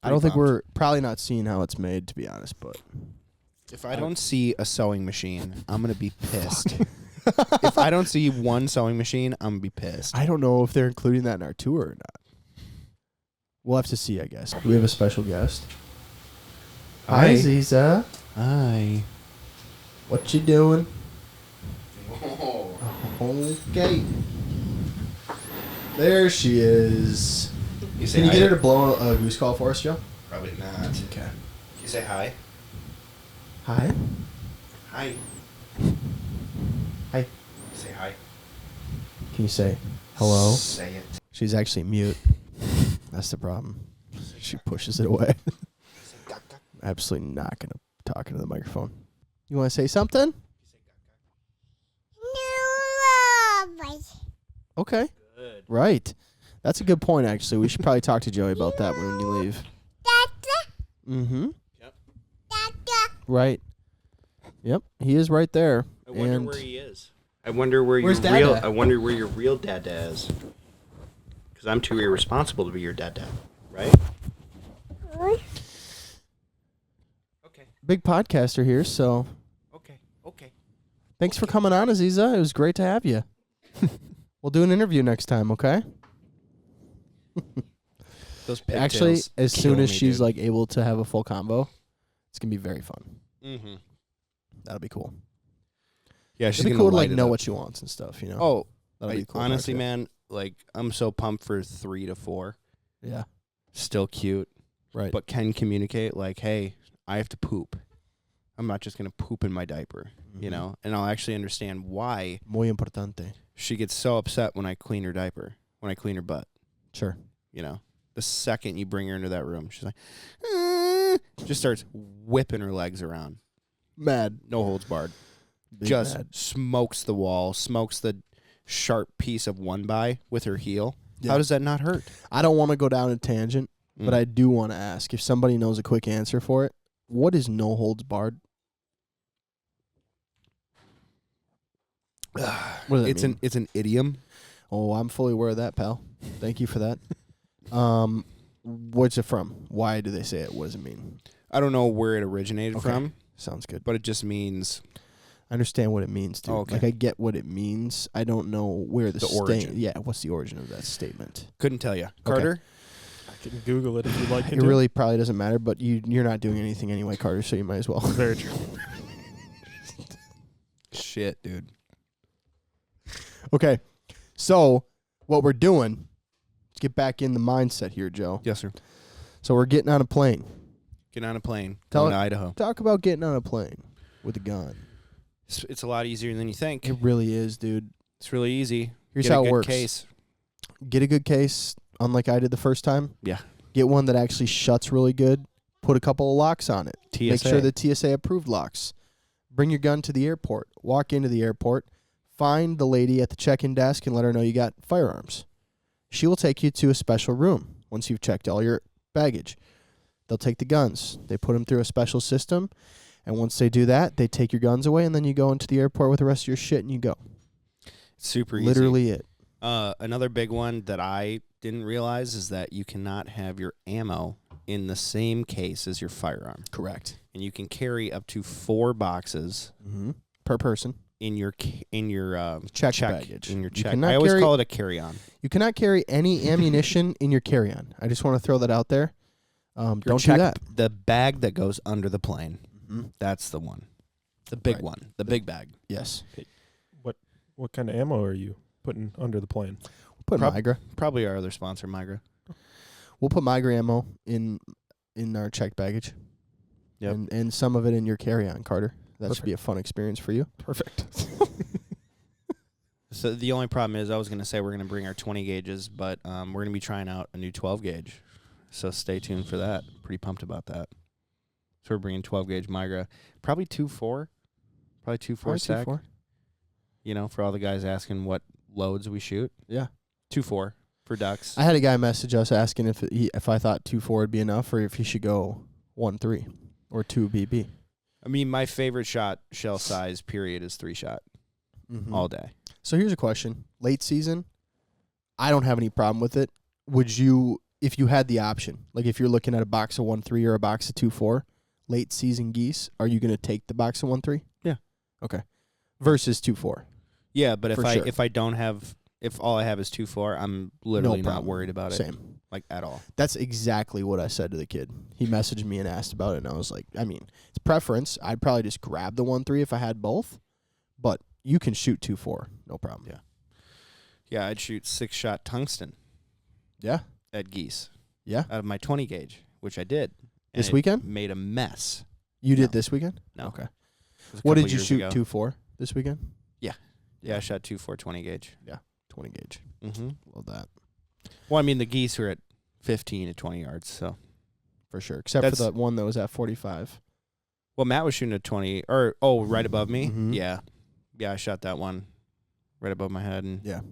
I don't think we're probably not seeing how it's made, to be honest, but if I don't see a sewing machine, I'm going to be pissed. If I don't see one sewing machine, I'm going to be pissed. I don't know if they're including that in our tour or not. We'll have to see, I guess. We have a special guest. Hi, Ziza. Hi. What you doing? Oh. Okay. There she is. Can you get her to blow a goose call for us, Joe? Probably not. Okay. You say hi? Hi. Hi. Hi. Say hi. Can you say hello? Say it. She's actually mute. That's the problem. She pushes it away. Absolutely not going to talk into the microphone. You want to say something? Okay. Good. Right. That's a good point, actually. We should probably talk to Joey about that when you leave. Mm-hmm. Yep. Right. Yep. He is right there. I wonder where he is. I wonder where your Dada? real. I wonder where your real dada is. Because I'm too irresponsible to be your dada, right? Okay. Big podcaster here, so Okay. thanks for coming on, Aziza. It was great to have you. We'll do an interview next time, okay? Those Actually, pigtails as kill soon as me, she's dude. like able to have a full combo, it's gonna be very fun. Mm-hmm. That'll be cool. Yeah, she's It'd be gonna cool to light like it know up. what she wants and stuff, you know. Oh, that'll be cool. honestly, man, like I'm so pumped for 3 to 4. Yeah. Still cute, Right. but can communicate like, hey, I have to poop. I'm not just gonna poop in my diaper, you know. And I'll actually understand why Muy importante. she gets so upset when I clean her diaper, when I clean her butt. Sure. You know, the second you bring her into that room, she's like, just starts whipping her legs around. Mad. No holds barred. Big Just mad. smokes the wall, smokes the sharp piece of 1x with her heel. Yeah. How does that not hurt? I don't want to go down a tangent, but I do want to ask if somebody knows a quick answer for it. What is no holds barred? What does that mean? It's an idiom. Oh, I'm fully aware of that, pal. Thank you for that. What's it from? Why do they say it? What does it mean? I don't know where it originated from, Sounds good. but it just means I understand what it means, dude. Oh, okay. Like, I get what it means. I don't know where The origin. Yeah, what's the origin of that statement? couldn't tell you. Carter, I can Google it if you'd like. It really probably doesn't matter, but you're not doing anything anyway, Carter, so you might as well. Very true. shit, dude. Okay, so what we're doing, let's get back in the mindset here, Joe. Yes, sir. So we're getting on a plane. Get on a plane, Tell going it- to Idaho. Talk about getting on a plane with a gun. It's a lot easier than you think. It really is, dude. It's really easy. Here's Get a how it good works. Case. Get a good case, unlike I did the first time. Yeah. Get one that actually shuts really good. Put a couple of locks on it. Make sure the TSA approved locks. Bring your gun to the airport. Walk into the airport. Find the lady at the check-in desk and let her know you got firearms. She will take you to a special room once you've checked all your baggage. They'll take the guns. They put them through a special system. And once they do that, they take your guns away, and then you go into the airport with the rest of your shit, and you go. Super easy. Literally it. Another big one that I didn't realize is that you cannot have your ammo in the same case as your firearm. Correct. And you can carry up to 4 boxes Mm-hmm. Per person. in your Check check baggage. in your You check. cannot I always carry- call it a carry-on. You cannot carry any ammunition in your carry-on. I just want to throw that out there. Don't do that. The bag that goes under the plane. Mm-hmm. That's the one. The big Right. one. The big bag. Yes. What kind of ammo are you putting under the plane? We'll put Migra. Probably our other sponsor, Migra. We'll put Migra ammo in our checked baggage. Yep. And some of it in your carry-on, Carter. That should be a fun experience for you. Perfect. So the only problem is I was going to say we're going to bring our 20 gauges, but we're going to be trying out a new 12 gauge. So stay tuned for that. Pretty pumped about that. So we're bringing 12 gauge Migra. Probably 2.4. Probably 2.4 sack. 2.4. You know, for all the guys asking what loads we shoot. Yeah. 2.4 for ducks. I had a guy message us asking if I thought 2.4 would be enough or if he should go 1.3 or 2 BB. I mean, my favorite shot shell size period is 3-shot all day. So here's a question. Late season, I don't have any problem with it. Would you, if you had the option, like if you're looking at a box of 1.3 or a box of 2.4, late season geese, are you going to take the box of 1.3? Yeah. Okay. Versus 2.4. Yeah, but For sure. if all I have is 2.4, I'm literally not worried about it. Same. Like at all. That's exactly what I said to the kid. He messaged me and asked about it, and I was like, I mean, it's preference. I'd probably just grab the 1.3 if I had both, but you can shoot 2.4, no problem. Yeah. Yeah, I'd shoot 6-shot tungsten. Yeah. At geese. Yeah. Out of my 20 gauge, which I did. This And it weekend? made a mess. You did this weekend? No. Okay. It was a What couple did you years shoot ago. 2.4 this weekend? Yeah, I shot 2.4 20 gauge. 20 gauge. Mm-hmm. Love that. Well, I mean, the geese were at 15 to 20 yards, so. For sure. Except for the one that was at 45. Well, Matt was shooting at 20, right above me. Mhm. Yeah. Yeah, I shot that one right above my head, and Yeah.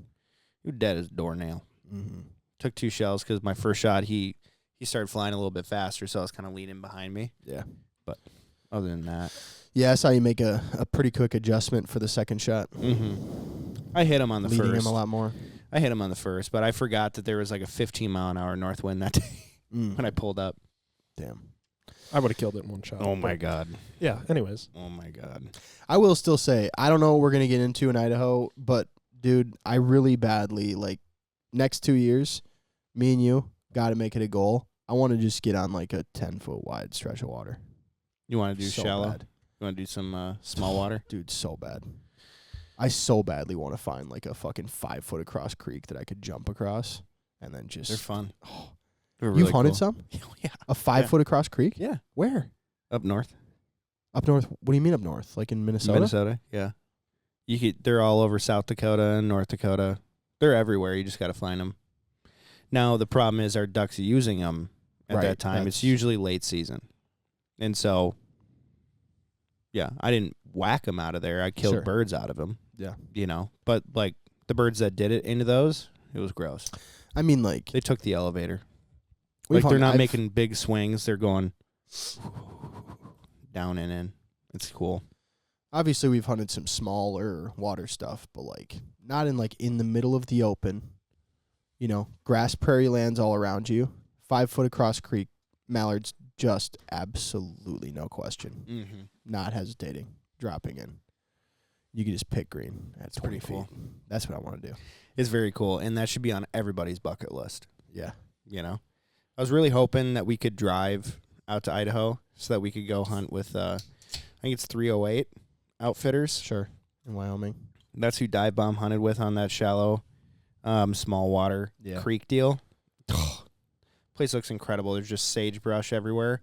you dead as a doornail. Mm-hmm. Took 2 shells because my first shot, he started flying a little bit faster, so I was kind of leaning behind me. Yeah. Other than that. Yeah, I saw you make a pretty quick adjustment for the second shot. Mm-hmm. I hit him on the Leading first. him a lot more. I hit him on the first, but I forgot that there was like a 15-mile-an-hour north wind that day when I pulled up. Damn. I would have killed it in one shot. Oh, my but God. Yeah. Anyways, Oh, my God. I will still say, I don't know what we're going to get into in Idaho, but, dude, I really badly, like, next 2 years, me and you got to make it a goal. I want to just get on, like, a 10-foot wide stretch of water. You want to do So shallow? bad. You want to do some small water? Dude, so bad. I so badly want to find, like, a fucking 5-foot across creek that I could jump across and then just... They're fun. Oh. They're You've really hunted cool. some? Yeah. A 5-foot across creek? Yeah. Where? Up north. Up north? What do you mean up north? Like in Minnesota? Minnesota, yeah. They're all over South Dakota and North Dakota. They're everywhere. You just got to find them. Now, the problem is our ducks using them at Right, that time. It's usually late season. And so, yeah, I didn't whack them out of there. I killed Sure. birds out of them. Yeah. You know, but like the birds that did it into those, it was gross. I mean, like... They took the elevator. we've Like they're hunted- not I've- making big swings. They're going down and in. It's cool. Obviously, we've hunted some smaller water stuff, but, like, not in the middle of the open. You know, grass prairie lands all around you. 5-foot across creek, mallards just absolutely no question. Mm-hmm. Not hesitating, dropping in. You can just pick green at 20 pretty cool. feet. That's what I want to do. It's very cool, and that should be on everybody's bucket list. Yeah. You know, I was really hoping that we could drive out to Idaho so that we could go hunt with, I think it's 308 Outfitters. Sure. In Wyoming. That's who Dive Bomb hunted with on that shallow, small water Yeah. creek deal. Place looks incredible. There's just sagebrush everywhere,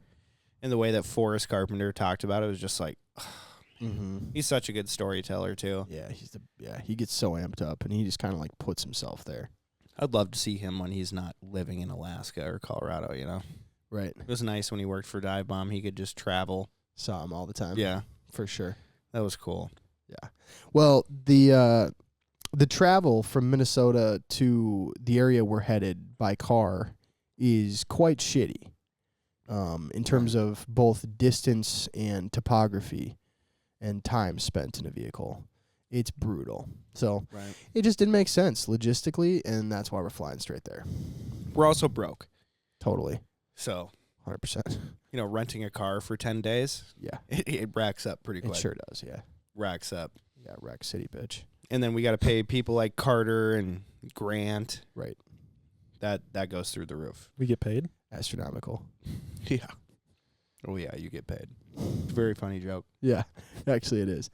and the way that Forrest Carpenter talked about it was just like, Mm-hmm. he's such a good storyteller too. Yeah, he gets so amped up, and he just kind of, like, puts himself there. I'd love to see him when he's not living in Alaska or Colorado. You know, Right. it was nice when he worked for Dive Bomb. He could just travel. Saw him all the time. Yeah, For sure. that was cool. Yeah. Well, the travel from Minnesota to the area we're headed by car is quite shitty. In terms of both distance and topography and time spent in a vehicle. It's brutal. So Right. it just didn't make sense logistically, and that's why we're flying straight there. We're also broke, Totally. so 100%. you know, renting a car for 10 days, Yeah. it racks up pretty It quick. sure does, yeah. Racks up, Yeah, Rack City, bitch. and then we got to pay people like Carter and Grant. Right. That goes through the roof. we get paid. Astronomical. Yeah. Oh yeah, you get paid. Very funny joke. Yeah, actually it is.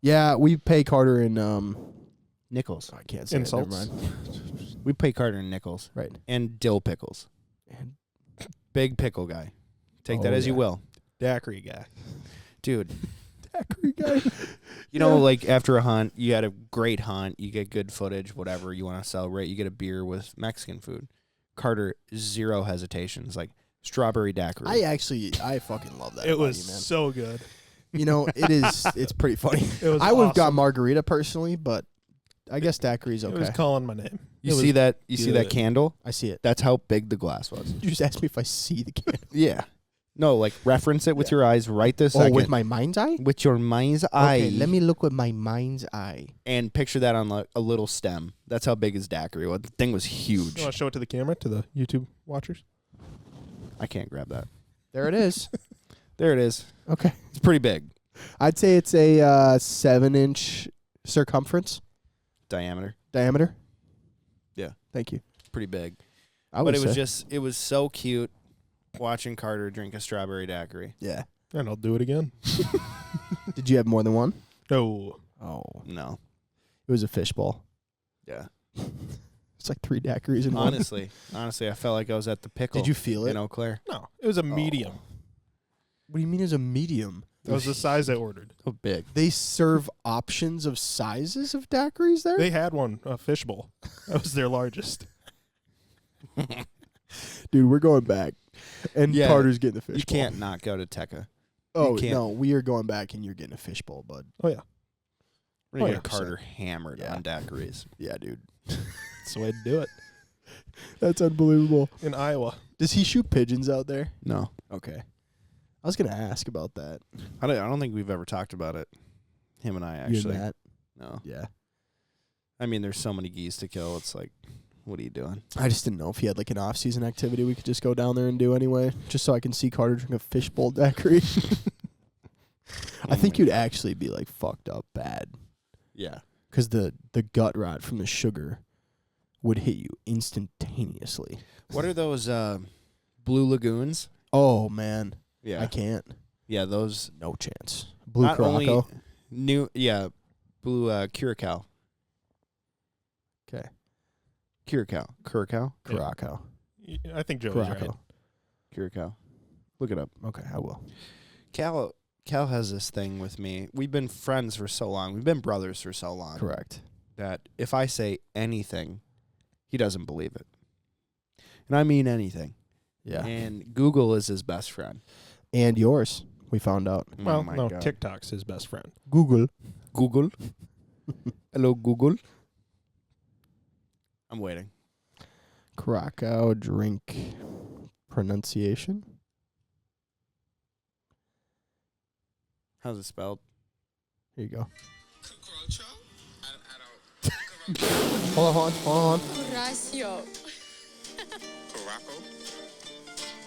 Yeah, we pay Carter in Nickels. I can't say Insults. it. Never mind. We pay Carter in nickels. Right. And dill pickles. And Big pickle guy. Take that Oh, as you yeah. will. Daiquiri guy. Dude, daiquiri guy. You know, like after a hunt, you had a great hunt, you get good footage, whatever you want to celebrate. You get a beer with Mexican food. Carter, zero hesitations, like strawberry daiquiri. I fucking love that. It about was you, man. so good. You know, it's pretty funny. It was I would have got awesome. margarita personally, but I guess daiquiri's It was okay. calling my name. You It was see that? You see that good. candle? I see it. That's how big the glass was. You just asked me if I see the candle. Yeah. No, like reference it with your eyes right this Oh, second. with my mind's eye? With your mind's eye. Okay, let me look with my mind's eye. And picture that on a little stem. That's how big his daiquiri was. The thing was huge. You want to show it to the camera, to the YouTube watchers? I can't grab that. There it is. There it is. Okay. It's pretty big. I'd say it's a 7-inch circumference Diameter. diameter. Yeah. Thank you. Pretty big. I would But it was say. it was so cute watching Carter drink a strawberry daiquiri. Yeah. And I'll do it again. Did you have more than one? No. Oh. No. It was a fishbowl. Yeah. It's like 3 daiquiris in one. Honestly, I felt like I was at the pickle. Did you feel it? in Eau Claire? No. It was a medium. What do you mean as a medium? That was the size I ordered. So big. They serve options of sizes of daiquiris there? They had one, a fishbowl. That was their largest. Dude, we're going back. And Yeah, Carter's getting the fishbowl. You can't not go to Tekka. Oh, can't. no. We are going back and you're getting a fishbowl, bud. Oh, yeah. We're gonna Oh, get yeah. Carter hammered Yeah. on daiquiris. Yeah, dude. That's the way to do it. That's unbelievable. In Iowa. Does he shoot pigeons out there? No, Okay. I was going to ask about that. I don't think we've ever talked about it. Him and I You and actually. Matt? No, Yeah. I mean there's so many geese to kill. It's like, what are you doing? I just didn't know if he had like an off-season activity we could just go down there and do anyway, just so I can see Carter drink a fishbowl daiquiri. I think you'd actually be like fucked up bad Yeah. because the gut rot from the sugar would hit you instantaneously. What are those blue lagoons? Oh man, Yeah. I can't. Yeah, those No chance. Blue not only Caraco. blue Curacao. Okay. Curacao. Caraco. I think Joey's right. Caraco. Curacao. Look it up. Okay, I will. Cal has this thing with me. We've been friends for so long. We've been brothers for so long. Correct. That if I say anything, he doesn't believe it. And I mean anything. Yeah. And Google is his best friend. And yours, we found out. Well, oh my no, God. TikTok's his best friend. Google. Google. Hello, Google. I'm waiting. Caraco drink pronunciation. How's it spelled? Here you go. Hold on. Horacio.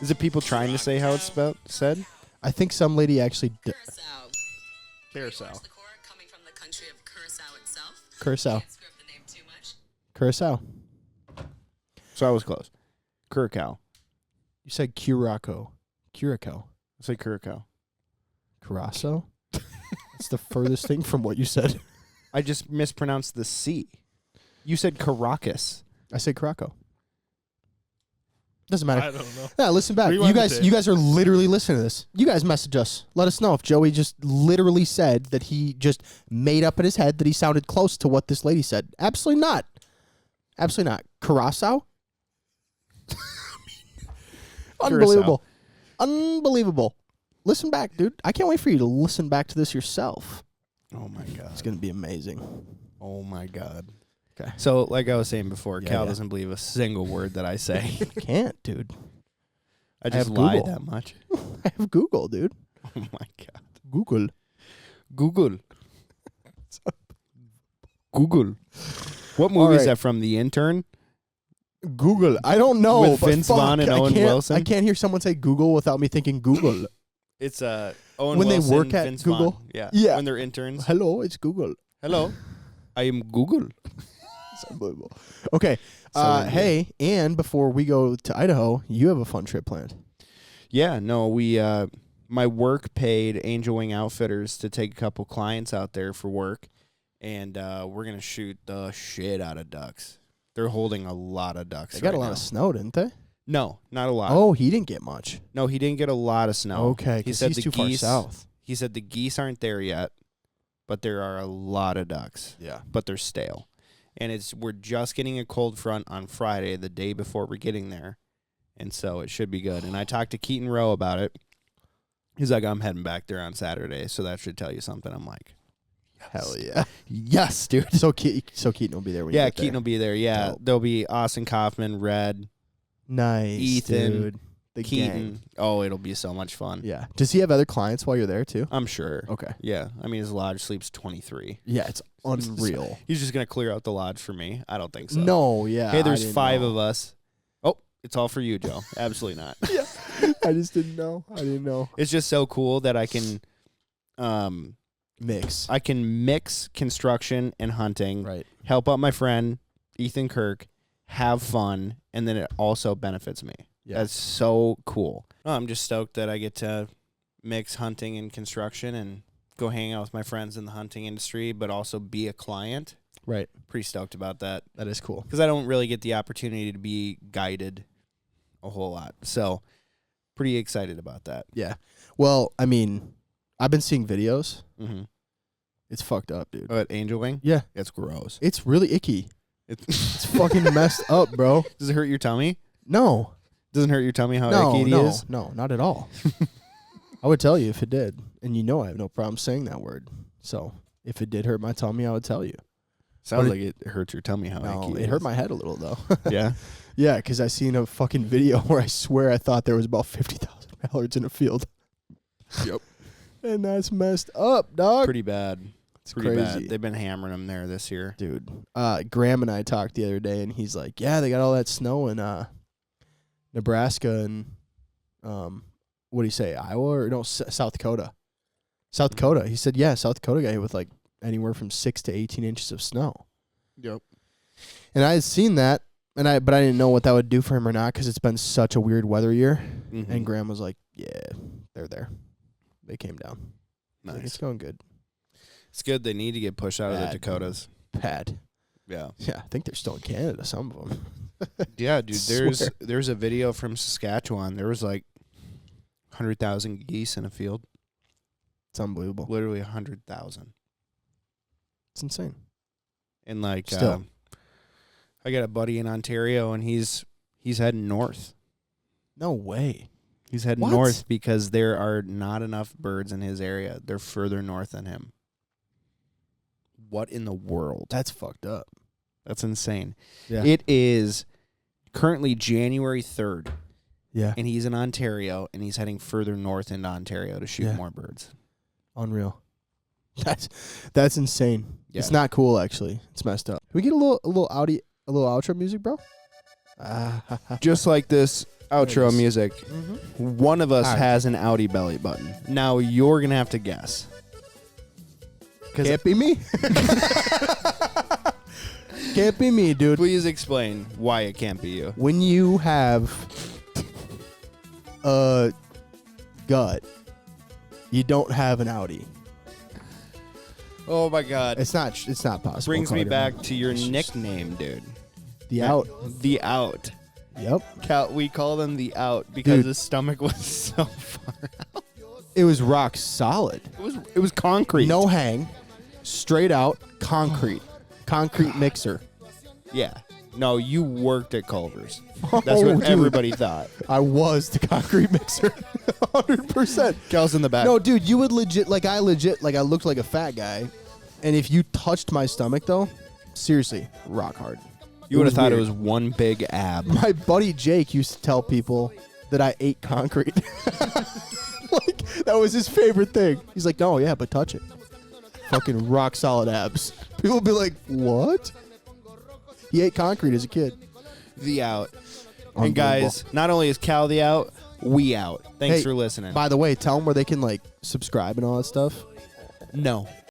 Is it people trying to say how it's said? I think some lady actually Curacao. Carousel. The core coming from the country of Curacao itself. Curacao. Can't screw up the name too much. Curacao. So I was close. Curacao. You said Curaco. Curaco. I say Curacao. Curaçao? That's the furthest thing from what you said. I just mispronounced the C. You said Caracas. I said Caraco. Doesn't matter. I don't know. Yeah, listen back. Rewind the tape. You guys are literally listening to this. You guys message us. Let us know if Joey just literally said that he just made up in his head that he sounded close to what this lady said. Absolutely not. Absolutely not. Curaçao? Unbelievable. Unbelievable. Listen back, dude. I can't wait for you to listen back to this yourself. Oh, my God. It's going to be amazing. Oh, my God. Okay. So, like I was saying before, Yeah, Cal yeah. doesn't believe a single word that I say. I can't, dude. I just have lied Google. that much. I have Google, dude. Oh, my God. Google. Google. Google. What movie is right. that from? The Intern? Google. I don't know. With but Vince fuck, Vaughn and I Owen can't- Wilson? I can't hear someone say Google without me thinking Google. It's Owen When they Wilson, work at Vince Google? Vaughn. Yeah. Yeah. When they're interns. Hello, it's Google. Hello. I am Google. It's unbelievable. Okay. So Hey, and before we go to Idaho, you have a fun trip planned. Yeah, no, we my work paid Angel Wing Outfitters to take a couple clients out there for work, and we're gonna shoot the shit out of ducks. They're holding a lot of ducks. They got right a lot now. of snow, didn't they? No, not a lot. Oh, he didn't get much. No, he didn't get a lot of snow. Okay, he because said he's the too far geese. south. He said the geese aren't there yet, but there are a lot of ducks. Yeah. But they're stale. And we're just getting a cold front on Friday, the day before we're getting there. And so it should be good. And I talked to Keaton Rowe about it. He's like, I'm heading back there on Saturday, so that should tell you something. I'm like, Hell yeah. yes, dude. So Keaton will be there when you Yeah, get there. Keaton will be there. Yeah, Dope. there'll be Austin Kaufman, Red, Nice, Ethan, dude. The Keaton. gang. Oh, it'll be so much fun. Yeah. Does he have other clients while you're there too? I'm sure. Okay. Yeah, I mean, his lodge sleeps 23. Yeah, it's unreal. He's just going to clear out the lodge for me. I don't think so. No, yeah. Hey, there's I didn't 5 know. of us. Oh, it's all for you, Joe. Absolutely not. I just didn't know. I didn't know. It's just so cool that I can mix construction and hunting, Right. help out my friend Ethan Kirk, have fun, and then it also benefits me. Yeah. That's so cool. Oh, I'm just stoked that I get to mix hunting and construction and go hang out with my friends in the hunting industry, but also be a client. Right. Pretty stoked about that That is cool. because I don't really get the opportunity to be guided a whole lot. So pretty excited about that. Yeah. Well, I mean, I've been seeing videos. Mm-hmm. It's fucked up, dude. But Angel Wing? Yeah. It's gross. It's really icky. It's It's fucking messed up, bro. Does it hurt your tummy? No. Doesn't hurt your tummy how No, icky it no, is? no, not at all. I would tell you if it did. And you know I have no problem saying that word. So if it did hurt my tummy, I would tell you. Sounds But like it hurts your tummy how No, icky it hurt my head a little, though. Yeah? Yeah, because I seen a fucking video where I swear I thought there was about 50,000 mallards in a field. Yep. And that's messed up, dog. Pretty bad. It's Pretty crazy. bad. They've been hammering them there this year. Dude, Graham and I talked the other day, and he's like, yeah, they got all that snow in Nebraska and, what do you say, Iowa? Or no, South Dakota. South Dakota. He said, yeah, South Dakota got hit with like anywhere from 6 to 18 inches of snow. Yep. And I had seen that, but I didn't know what that would do for him or not because it's been such a weird weather year. Mm-hmm. And Graham was like, yeah, they're there. They came down. Like, Nice. it's going good. It's good. They need to get pushed out of the Bad. Dakotas. Bad. Yeah. Yeah, I think they're still in Canada, some of them. Yeah, dude. Swear. There's a video from Saskatchewan. There was like 100,000 geese in a field. It's unbelievable. Literally 100,000. It's insane. And like, Still. I got a buddy in Ontario, and he's heading north. No way. He's heading What? north because there are not enough birds in his area. They're further north than him. What in the world? That's fucked up. That's insane. Yeah. It is currently January 3rd, Yeah. and he's in Ontario, and he's heading further north into Ontario to shoot Yeah. more birds. Unreal. That's insane. Yeah. It's not cool, actually. It's messed up. Can we get a little outro music, bro? Just like this outro is. music, Mm-hmm. one of us All right. has an Audi belly button. Now you're going to have to guess. Can't be me. Can't be me, dude. Please explain why it can't be you. When you have a gut, you don't have an Audi. Oh my God. It's not possible. Brings me Carter. back to your nickname, dude. The out. The Out. Yep. We call them the Out because Dude. his stomach was so far out. It was rock solid. It was concrete. No hang. Straight out concrete. Concrete mixer. Yeah. No, you worked at Culver's. That's Oh, what dude. everybody thought. I was the concrete mixer. 100%. Cal's in the back. No, dude, you would I looked like a fat guy. And if you touched my stomach, though, seriously, rock hard. you would have thought weird. it was one big ab. My buddy Jake used to tell people that I ate concrete. Like, that was his favorite thing. He's like, no, yeah, but touch it. Fucking rock solid abs. People would be like, what? He ate concrete as a kid. The Out. Unbelievable. And guys, not only is Cal the Out, we out. Thanks Hey, for listening. By the way, tell them where they can, like, subscribe and all that stuff. No.